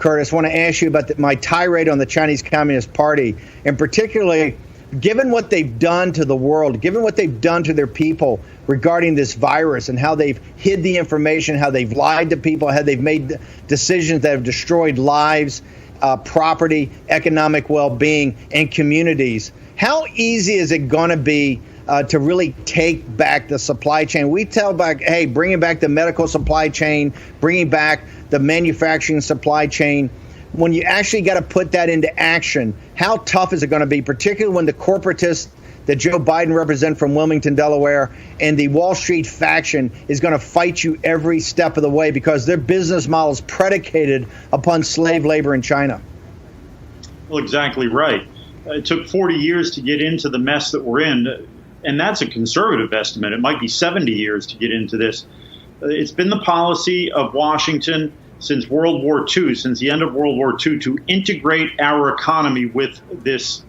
Curtis, I want to ask you about my tirade on the Chinese Communist Party, and particularly given what they've done to the world, given what they've done to their people regarding this virus and how they've hid the information, how they've lied to people, how they've made decisions that have destroyed lives, property, economic well-being, and communities. How easy is it going to be to really take back the supply chain? We tell back, hey, bringing back the medical supply chain, bringing back the manufacturing supply chain. When you actually got to put that into action, how tough is it going to be, particularly when the corporatists that Joe Biden represents from Wilmington, Delaware, and the Wall Street faction is going to fight you every step of the way because their business model is predicated upon slave labor in China? Well, exactly right. It took 40 years to get into the mess that we're in, and that's a conservative estimate. It might be 70 years to get into this. It's been the policy of Washington since World War II, since the end of World War II, to integrate our economy with this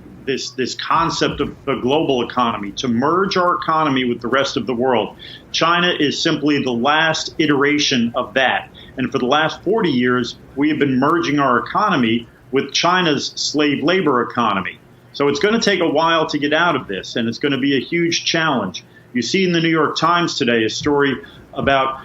concept of a global economy, to merge our economy with the rest of the world. China is simply the last iteration of that. And for the last 40 years, we have been merging our economy with China's slave labor economy. So it's going to take a while to get out of this, and it's going to be a huge challenge. You see in the New York Times today a story about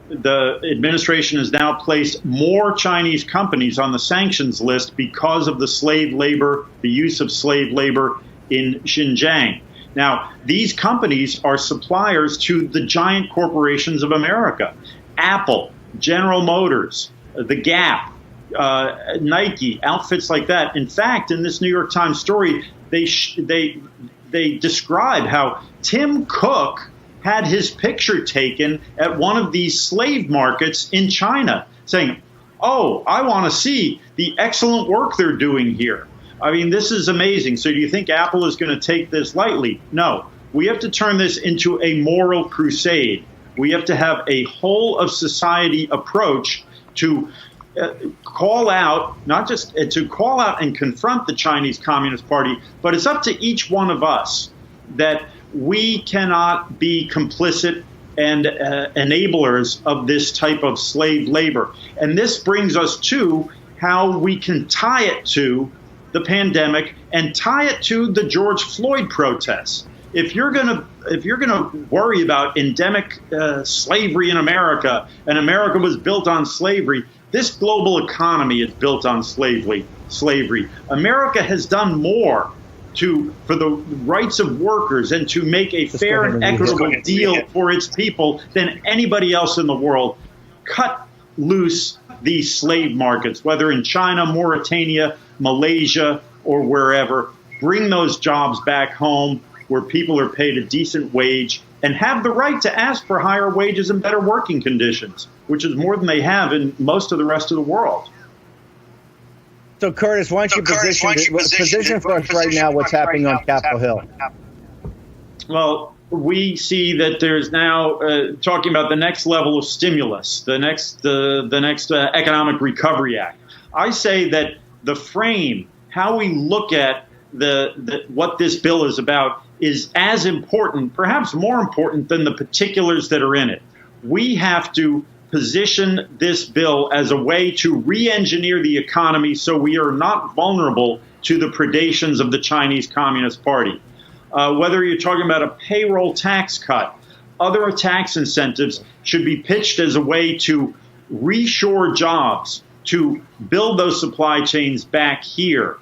the administration has now placed more Chinese companies on the sanctions list because of the slave labor, the use of slave labor in Xinjiang. Now, these companies are suppliers to the giant corporations of America: Apple, General Motors, The Gap, Nike, outfits like that. In fact, in this New York Times story, they describe how Tim Cook had his picture taken at one of these slave markets in China, saying, "Oh, I want to see the excellent work they're doing here." I mean, this is amazing. So do you think Apple is going to take this lightly? No. We have to turn this into a moral crusade. We have to have a whole of society approach to call out, not just to call out and confront the Chinese Communist Party, but it's up to each one of us that we cannot be complicit and enablers of this type of slave labor. And this brings us to how we can tie it to the pandemic and tie it to the George Floyd protests. If you're gonna worry about endemic slavery in America, and America was built on slavery, this global economy is built on slavery. America has done more for the rights of workers and to make a fair and equitable deal for its people than anybody else in the world. Cut loose these slave markets, whether in China, Mauritania, Malaysia, or wherever. Bring those jobs back home where people are paid a decent wage and have the right to ask for higher wages and better working conditions, which is more than they have in most of the rest of the world. So, Curtis, why don't you position for us right now what's happening on Capitol Hill? Well, we see that there's now talking about the next level of stimulus, the next Economic Recovery Act. I say that the frame, how we look at what this bill is about, is as important, perhaps more important than the particulars that are in it. We have to position this bill as a way to re-engineer the economy so we are not vulnerable to the predations of the Chinese Communist Party. Whether you're talking about a payroll tax cut, other tax incentives should be pitched as a way to reshore jobs, to build those supply chains back here.